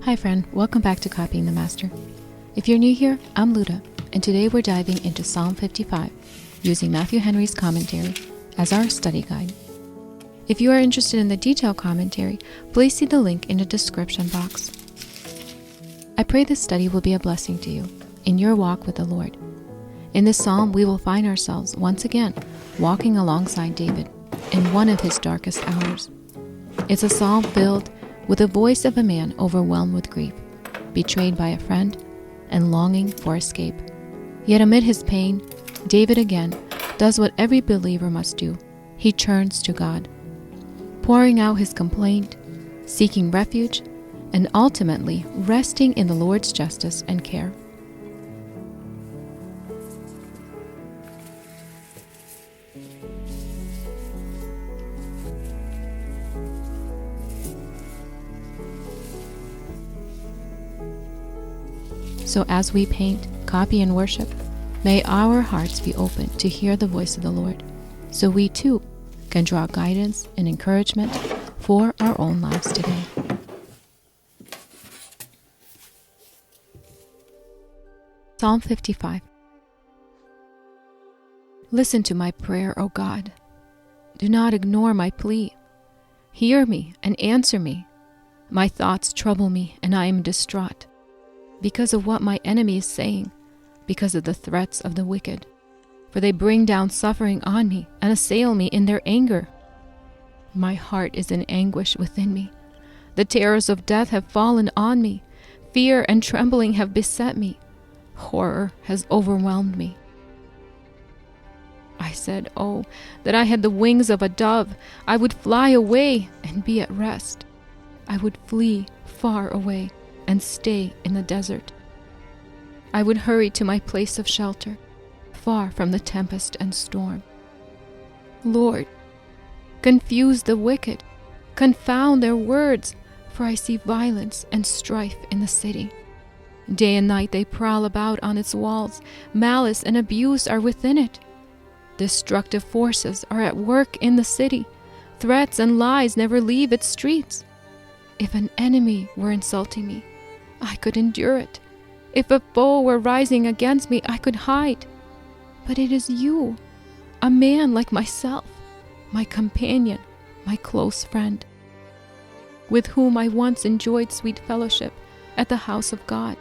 Hi friend, welcome back to Copying the Master. If you're new here, I'm Luda, and today we're diving into Psalm 55, using Matthew Henry's commentary as our study guide. If you are interested in the detailed commentary, please see the link in the description box. I pray this study will be a blessing to you in your walk with the Lord. In this psalm, we will find ourselves once again walking alongside David in one of his darkest hours. It's a psalm filled with the voice of a man overwhelmed with grief, betrayed by a friend, and longing for escape. Yet amid his pain, David again does what every believer must do. He turns to God, pouring out his complaint, seeking refuge, and ultimately resting in the Lord's justice and care. So as we paint, copy, and worship, may our hearts be open to hear the voice of the Lord, so we too can draw guidance and encouragement for our own lives today. Psalm 55. Listen to my prayer, O God. Do not ignore my plea. Hear me and answer me. My thoughts trouble me, and I am distraught, because of what my enemy is saying, because of the threats of the wicked. For they bring down suffering on me and assail me in their anger. My heart is in anguish within me. The terrors of death have fallen on me. Fear and trembling have beset me. Horror has overwhelmed me. I said, oh, that I had the wings of a dove. I would fly away and be at rest. I would flee far away and stay in the desert. I would hurry to my place of shelter, far from the tempest and storm. Lord, confuse the wicked, confound their words, for I see violence and strife in the city. Day and night they prowl about on its walls. Malice and abuse are within it. Destructive forces are at work in the city. Threats and lies never leave its streets. If an enemy were insulting me, I could endure it. If a foe were rising against me, I could hide. But it is you, a man like myself, my companion, my close friend, with whom I once enjoyed sweet fellowship at the house of God,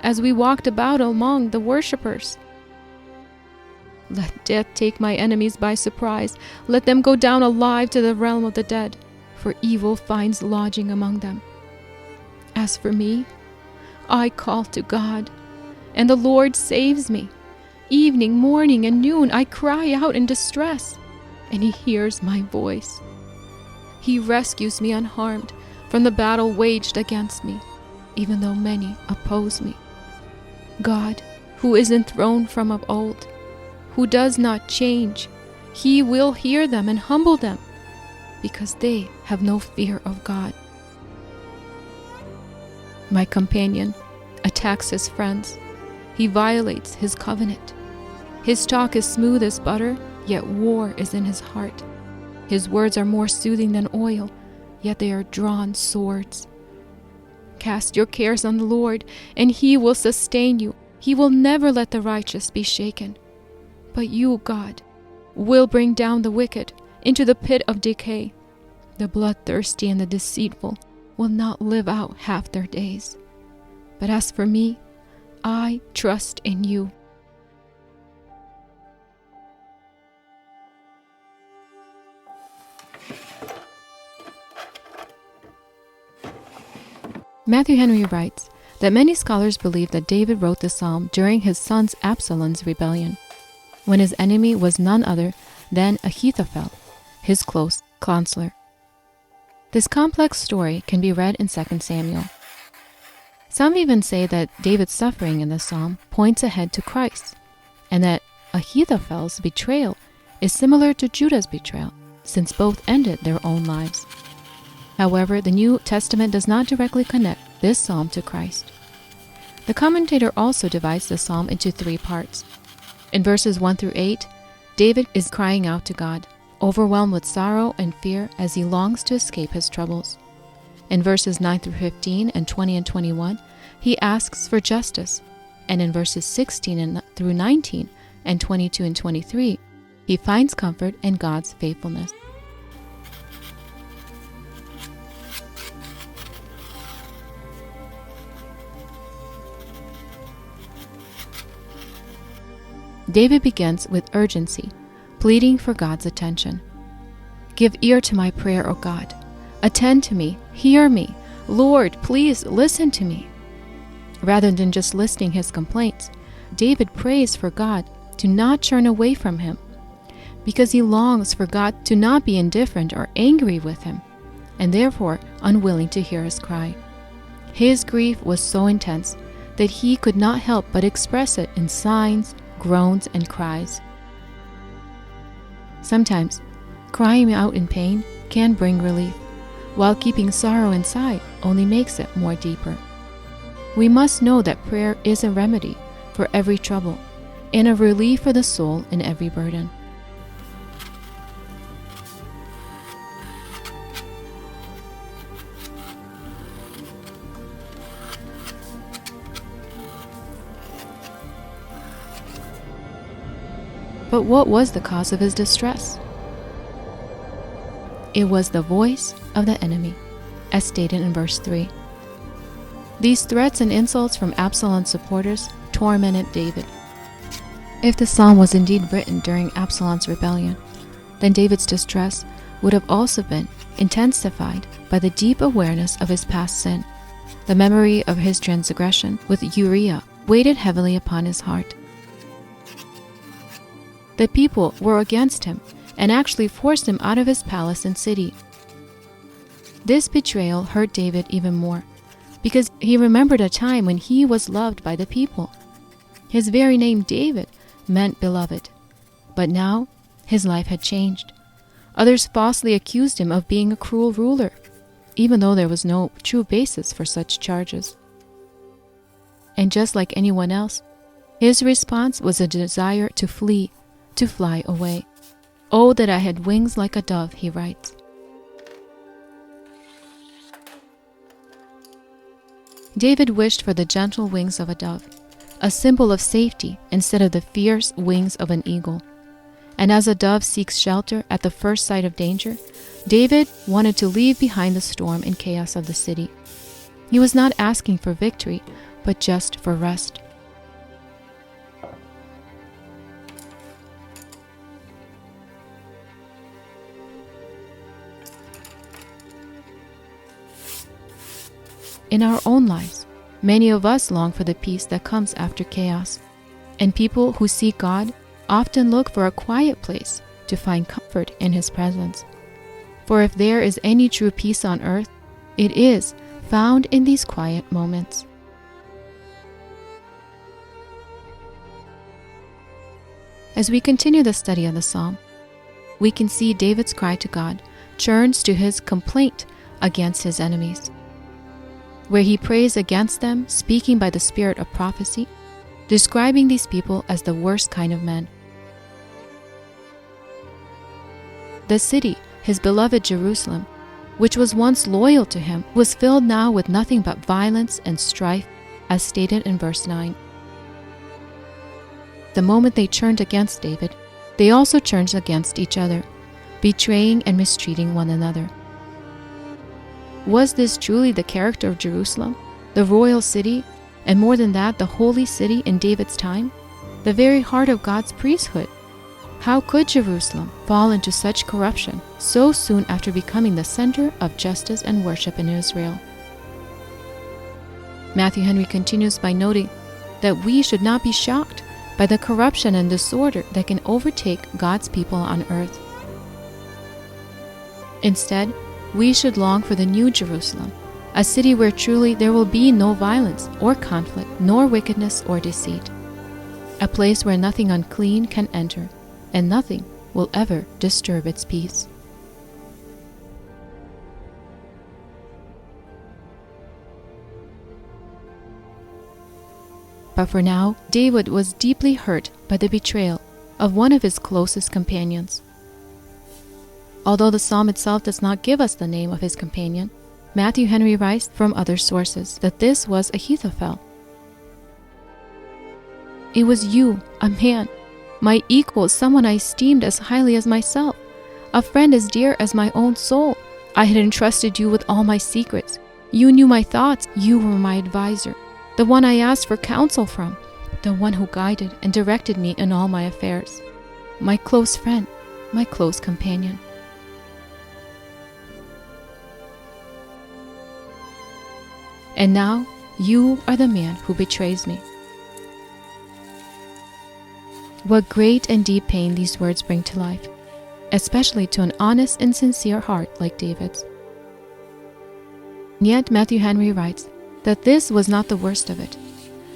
as we walked about among the worshippers. Let death take my enemies by surprise. Let them go down alive to the realm of the dead, for evil finds lodging among them. As for me, I call to God, and the Lord saves me. Evening, morning, and noon I cry out in distress, and He hears my voice. He rescues me unharmed from the battle waged against me, even though many oppose me. God, who is enthroned from of old, who does not change, He will hear them and humble them, because they have no fear of God. My companion attacks his friends. He violates his covenant. His talk is smooth as butter, yet war is in his heart. His words are more soothing than oil, yet they are drawn swords. Cast your cares on the Lord, and He will sustain you. He will never let the righteous be shaken. But you, God, will bring down the wicked into the pit of decay. The bloodthirsty and the deceitful will not live out half their days. But as for me, I trust in you. Matthew Henry writes that many scholars believe that David wrote the psalm during his son Absalom's rebellion, when his enemy was none other than Ahithophel, his close counselor. This complex story can be read in 2 Samuel. Some even say that David's suffering in the psalm points ahead to Christ, and that Ahithophel's betrayal is similar to Judah's betrayal, since both ended their own lives. However, the New Testament does not directly connect this psalm to Christ. The commentator also divides the psalm into 3 parts. In verses 1 through 8, David is crying out to God, overwhelmed with sorrow and fear as he longs to escape his troubles. In verses 9 through 15 and 20 and 21, he asks for justice. And in verses 16 through 19 and 22 and 23, he finds comfort in God's faithfulness. David begins with urgency, pleading for God's attention. Give ear to my prayer, O God. Attend to me, hear me. Lord, please listen to me. Rather than just listing his complaints, David prays for God to not turn away from him, because he longs for God to not be indifferent or angry with him, and therefore unwilling to hear his cry. His grief was so intense that he could not help but express it in signs, groans, and cries. Sometimes, crying out in pain can bring relief, while keeping sorrow inside only makes it more deeper. We must know that prayer is a remedy for every trouble and a relief for the soul in every burden. But what was the cause of his distress? It was the voice of the enemy, as stated in verse 3. These threats and insults from Absalom's supporters tormented David. If the psalm was indeed written during Absalom's rebellion, then David's distress would have also been intensified by the deep awareness of his past sin. The memory of his transgression with Uriah weighed heavily upon his heart. The people were against him and actually forced him out of his palace and city. This betrayal hurt David even more, because he remembered a time when he was loved by the people. His very name, David, meant beloved. But now, his life had changed. Others falsely accused him of being a cruel ruler, even though there was no true basis for such charges. And just like anyone else, his response was a desire to flee, to fly away. Oh, that I had wings like a dove, he writes. David wished for the gentle wings of a dove, a symbol of safety instead of the fierce wings of an eagle. And as a dove seeks shelter at the first sight of danger, David wanted to leave behind the storm and chaos of the city. He was not asking for victory, but just for rest. In our own lives, many of us long for the peace that comes after chaos, and people who seek God often look for a quiet place to find comfort in His presence. For if there is any true peace on earth, it is found in these quiet moments. As we continue the study of the psalm, we can see David's cry to God turns to his complaint against his enemies, where he prays against them, speaking by the spirit of prophecy, describing these people as the worst kind of men. The city, his beloved Jerusalem, which was once loyal to him, was filled now with nothing but violence and strife, as stated in verse 9. The moment they turned against David, they also turned against each other, betraying and mistreating one another. Was this truly the character of Jerusalem, the royal city, and more than that, the holy city in David's time, the very heart of God's priesthood? How could Jerusalem fall into such corruption so soon after becoming the center of justice and worship in Israel? Matthew Henry continues by noting that we should not be shocked by the corruption and disorder that can overtake God's people on earth. Instead, we should long for the New Jerusalem, a city where truly there will be no violence or conflict, nor wickedness or deceit, a place where nothing unclean can enter, and nothing will ever disturb its peace. But for now, David was deeply hurt by the betrayal of one of his closest companions. Although the psalm itself does not give us the name of his companion, Matthew Henry writes from other sources that this was Ahithophel. It was you, a man, my equal, someone I esteemed as highly as myself, a friend as dear as my own soul. I had entrusted you with all my secrets. You knew my thoughts. You were my advisor, the one I asked for counsel from, the one who guided and directed me in all my affairs, my close friend, my close companion. And now you are the man who betrays me. What great and deep pain these words bring to life, especially to an honest and sincere heart like David's. Yet Matthew Henry writes that this was not the worst of it.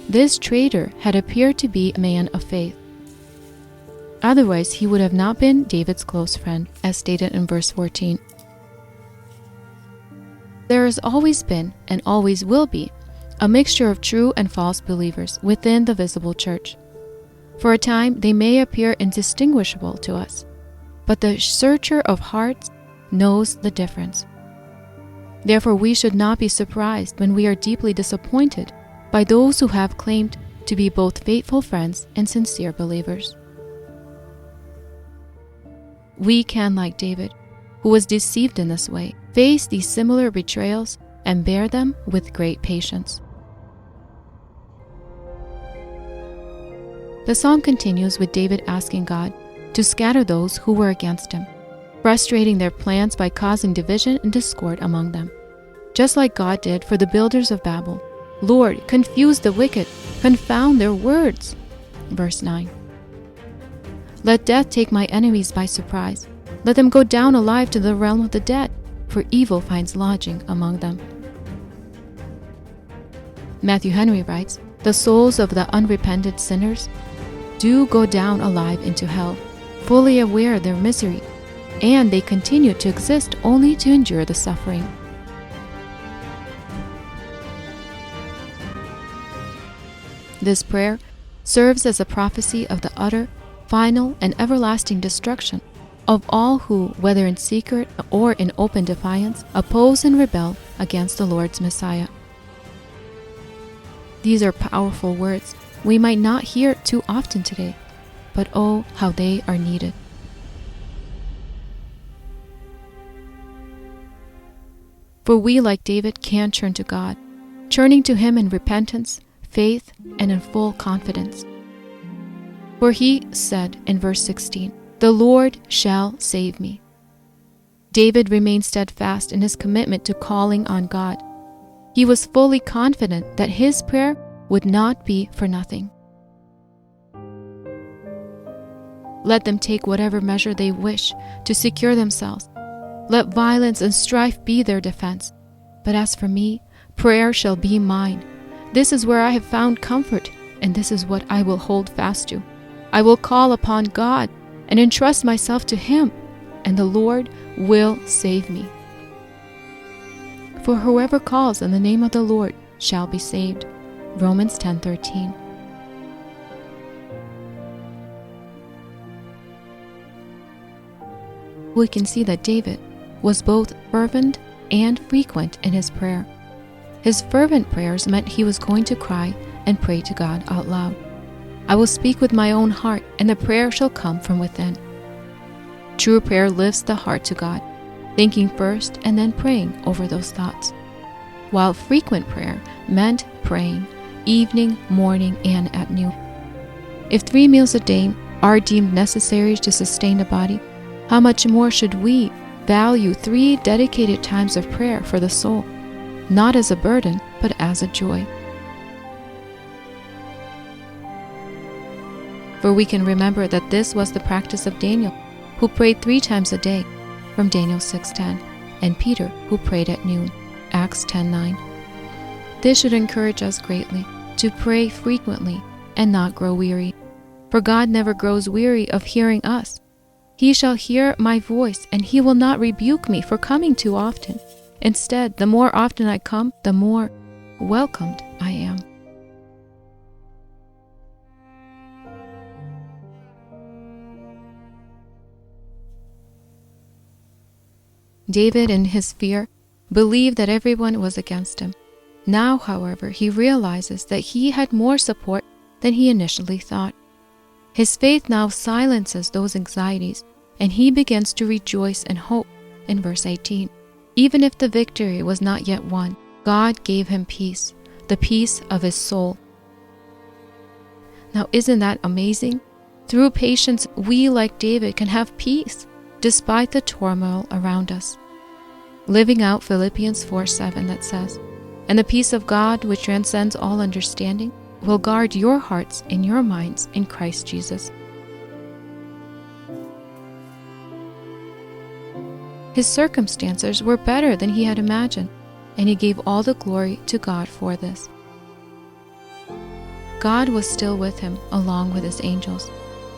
This traitor had appeared to be a man of faith. Otherwise, he would have not been David's close friend, as stated in verse 14. There has always been, and always will be, a mixture of true and false believers within the visible church. For a time, they may appear indistinguishable to us, but the searcher of hearts knows the difference. Therefore, we should not be surprised when we are deeply disappointed by those who have claimed to be both faithful friends and sincere believers. We can, like David, who was deceived in this way, face these similar betrayals and bear them with great patience. The psalm continues with David asking God to scatter those who were against him, frustrating their plans by causing division and discord among them, just like God did for the builders of Babel. Lord, confuse the wicked, confound their words. Verse 9. Let death take my enemies by surprise. Let them go down alive to the realm of the dead, for evil finds lodging among them. Matthew Henry writes, the souls of the unrepentant sinners do go down alive into hell, fully aware of their misery, and they continue to exist only to endure the suffering. This prayer serves as a prophecy of the utter, final, and everlasting destruction of all who, whether in secret or in open defiance, oppose and rebel against the Lord's Messiah. These are powerful words we might not hear too often today, but oh, how they are needed. For we, like David, can turn to God, turning to Him in repentance, faith, and in full confidence. For He said in verse 16, "The Lord shall save me." David remained steadfast in his commitment to calling on God. He was fully confident that his prayer would not be for nothing. Let them take whatever measure they wish to secure themselves. Let violence and strife be their defense. But as for me, prayer shall be mine. This is where I have found comfort, and this is what I will hold fast to. I will call upon God and entrust myself to Him, and the Lord will save me. For whoever calls on the name of the Lord shall be saved. Romans 10:13. We can see that David was both fervent and frequent in his prayer. His fervent prayers meant he was going to cry and pray to God out loud. I will speak with my own heart, and the prayer shall come from within. True prayer lifts the heart to God, thinking first and then praying over those thoughts. While frequent prayer meant praying evening, morning, and at noon. If 3 meals a day are deemed necessary to sustain the body, how much more should we value 3 dedicated times of prayer for the soul, not as a burden, but as a joy? For we can remember that this was the practice of Daniel, who prayed 3 times a day, from Daniel 6:10, and Peter, who prayed at noon, Acts 10:9. This should encourage us greatly to pray frequently and not grow weary. For God never grows weary of hearing us. He shall hear my voice, and He will not rebuke me for coming too often. Instead, the more often I come, the more welcomed I am. David, in his fear, believed that everyone was against him. Now, however, he realizes that he had more support than he initially thought. His faith now silences those anxieties, and he begins to rejoice and hope in verse 18. Even if the victory was not yet won, God gave him peace, the peace of his soul. Now, isn't that amazing? Through patience, we, like David, can have peace despite the turmoil around us. Living out Philippians 4:7 that says, "And the peace of God, which transcends all understanding, will guard your hearts and your minds in Christ Jesus." His circumstances were better than he had imagined, and he gave all the glory to God for this. God was still with him along with his angels,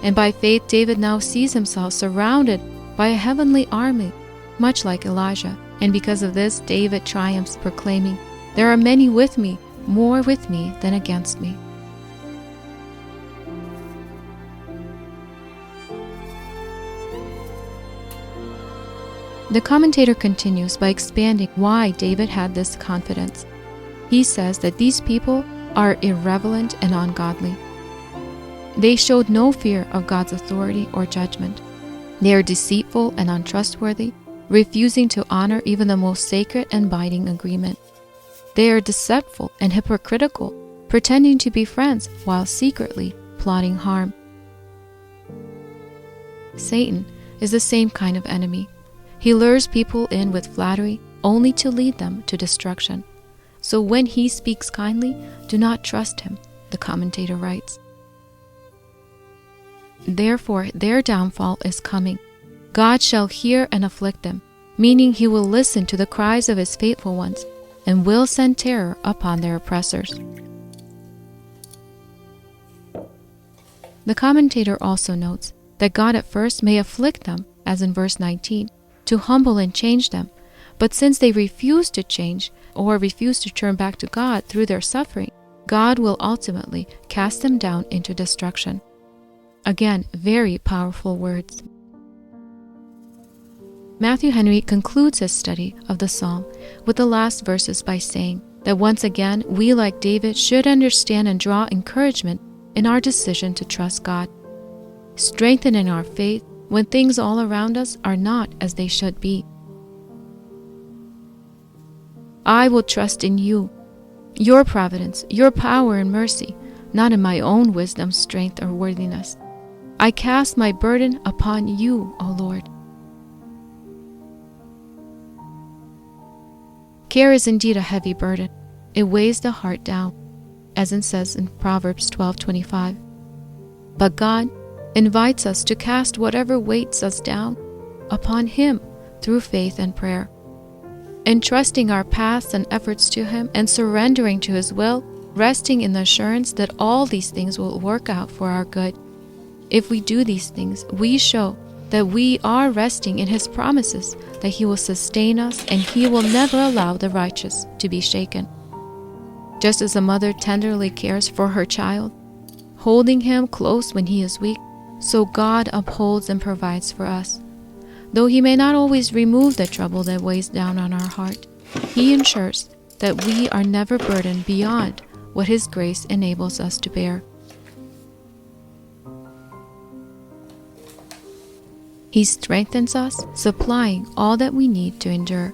and by faith David now sees himself surrounded by a heavenly army, much like Elijah, and because of this David triumphs, proclaiming, "There are many with me, more with me than against me." The commentator continues by expanding why David had this confidence. He says that these people are irreverent and ungodly. They showed no fear of God's authority or judgment. They are deceitful and untrustworthy, refusing to honor even the most sacred and binding agreement. They are deceitful and hypocritical, pretending to be friends while secretly plotting harm. Satan is the same kind of enemy. He lures people in with flattery only to lead them to destruction. So when he speaks kindly, do not trust him, the commentator writes. Therefore, their downfall is coming. God shall hear and afflict them, meaning he will listen to the cries of his faithful ones and will send terror upon their oppressors. The commentator also notes that God at first may afflict them, as in verse 19, to humble and change them, but since they refuse to change or refuse to turn back to God through their suffering, God will ultimately cast them down into destruction. Again, very powerful words. Matthew Henry concludes his study of the psalm with the last verses by saying that once again we, like David, should understand and draw encouragement in our decision to trust God, strengthen in our faith when things all around us are not as they should be. I will trust in you, your providence, your power and mercy, not in my own wisdom, strength, or worthiness. I cast my burden upon you, O Lord. Care is indeed a heavy burden. It weighs the heart down, as it says in Proverbs 12:25. But God invites us to cast whatever weights us down upon him through faith and prayer. Entrusting our paths and efforts to him and surrendering to his will, resting in the assurance that all these things will work out for our good. If we do these things, we show that we are resting in his promises, that he will sustain us and he will never allow the righteous to be shaken. Just as a mother tenderly cares for her child, holding him close when he is weak, so God upholds and provides for us. Though he may not always remove the trouble that weighs down on our heart, he ensures that we are never burdened beyond what his grace enables us to bear. He strengthens us, supplying all that we need to endure.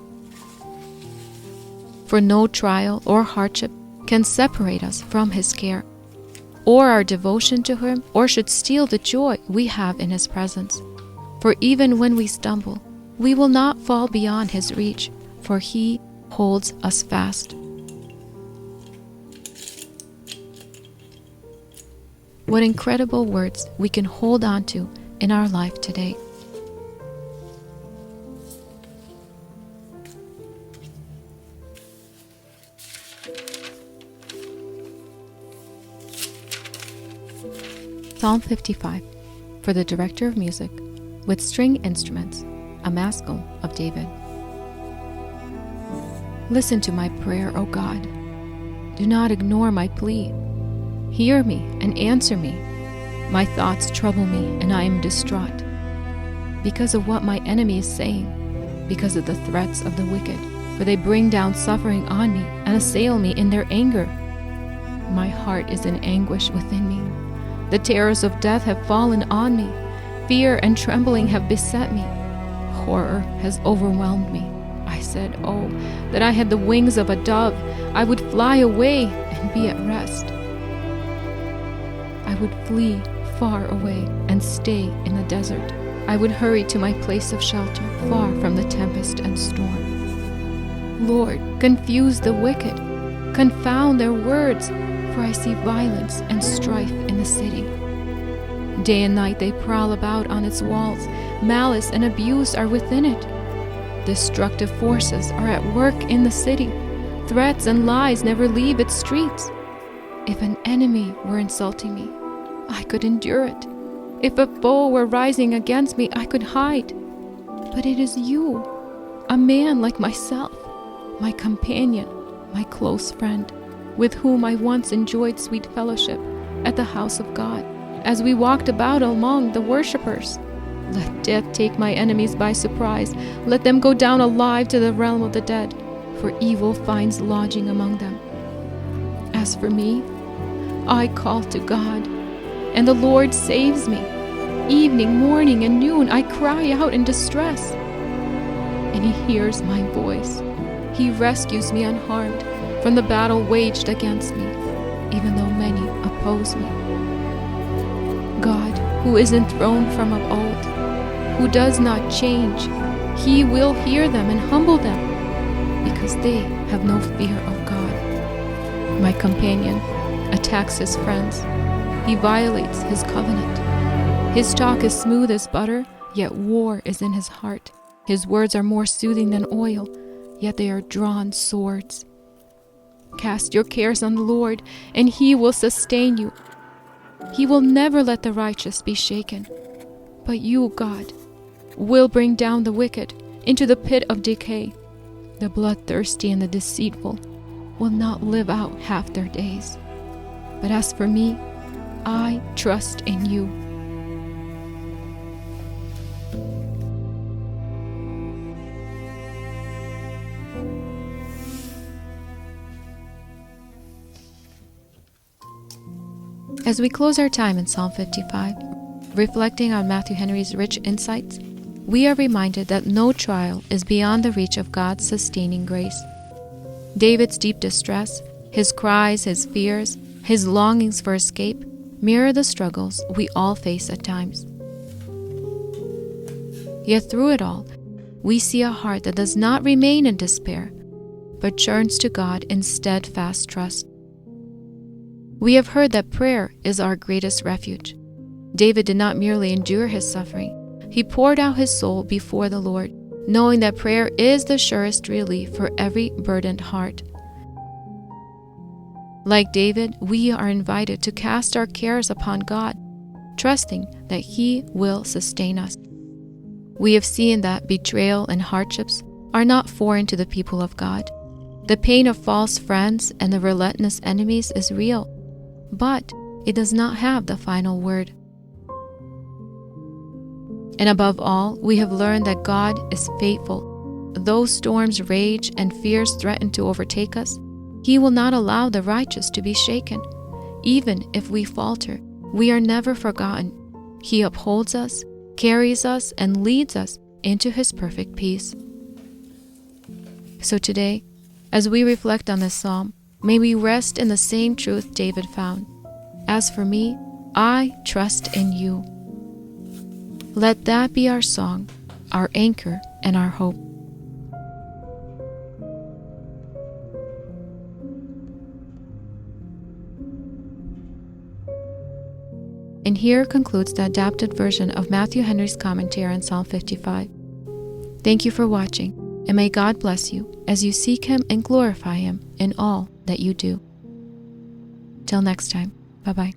For no trial or hardship can separate us from his care, or our devotion to him, or should steal the joy we have in his presence. For even when we stumble, we will not fall beyond his reach, for he holds us fast. What incredible words we can hold on to in our life today. Psalm 55, for the director of music, with string instruments, a maskil of David. Listen to my prayer, O God. Do not ignore my plea. Hear me and answer me. My thoughts trouble me, and I am distraught because of what my enemy is saying, because of the threats of the wicked, for they bring down suffering on me and assail me in their anger. My heart is in anguish within me. The terrors of death have fallen on me. Fear and trembling have beset me. Horror has overwhelmed me. I said, oh, that I had the wings of a dove. I would fly away and be at rest. I would flee far away and stay in the desert. I would hurry to my place of shelter, far from the tempest and storm. Lord, confuse the wicked. Confound their words, for I see violence and strife in the city. Day and night they prowl about on its walls. Malice and abuse are within it. Destructive forces are at work in the city. Threats and lies never leave its streets. If an enemy were insulting me, I could endure it. If a foe were rising against me, I could hide. But it is you, a man like myself, my companion, my close friend, with whom I once enjoyed sweet fellowship at the house of God, as we walked about among the worshippers. Let death take my enemies by surprise. Let them go down alive to the realm of the dead, for evil finds lodging among them. As for me, I call to God, and the Lord saves me. Evening, morning, and noon I cry out in distress, and He hears my voice. He rescues me unharmed from the battle waged against me, even though many oppose me. God, who is enthroned from of old, who does not change, He will hear them and humble them, because they have no fear of God. My companion attacks his friends. He violates his covenant. His talk is smooth as butter, yet war is in his heart. His words are more soothing than oil, yet they are drawn swords. Cast your cares on the Lord, and He will sustain you. He will never let the righteous be shaken. But you, God, will bring down the wicked into the pit of decay. The bloodthirsty and the deceitful will not live out half their days. But as for me, I trust in you. As we close our time in Psalm 55, reflecting on Matthew Henry's rich insights, we are reminded that no trial is beyond the reach of God's sustaining grace. David's deep distress, his cries, his fears, his longings for escape mirror the struggles we all face at times. Yet through it all, we see a heart that does not remain in despair, but turns to God in steadfast trust. We have heard that prayer is our greatest refuge. David did not merely endure his suffering. He poured out his soul before the Lord, knowing that prayer is the surest relief for every burdened heart. Like David, we are invited to cast our cares upon God, trusting that He will sustain us. We have seen that betrayal and hardships are not foreign to the people of God. The pain of false friends and the relentless enemies is real, but it does not have the final word. And above all, we have learned that God is faithful. Though storms rage and fears threaten to overtake us, He will not allow the righteous to be shaken. Even if we falter, we are never forgotten. He upholds us, carries us, and leads us into His perfect peace. So today, as we reflect on this psalm, may we rest in the same truth David found. As for me, I trust in you. Let that be our song, our anchor, and our hope. And here concludes the adapted version of Matthew Henry's commentary on Psalm 55. Thank you for watching, and may God bless you as you seek Him and glorify Him in all that you do. Till next time, bye-bye.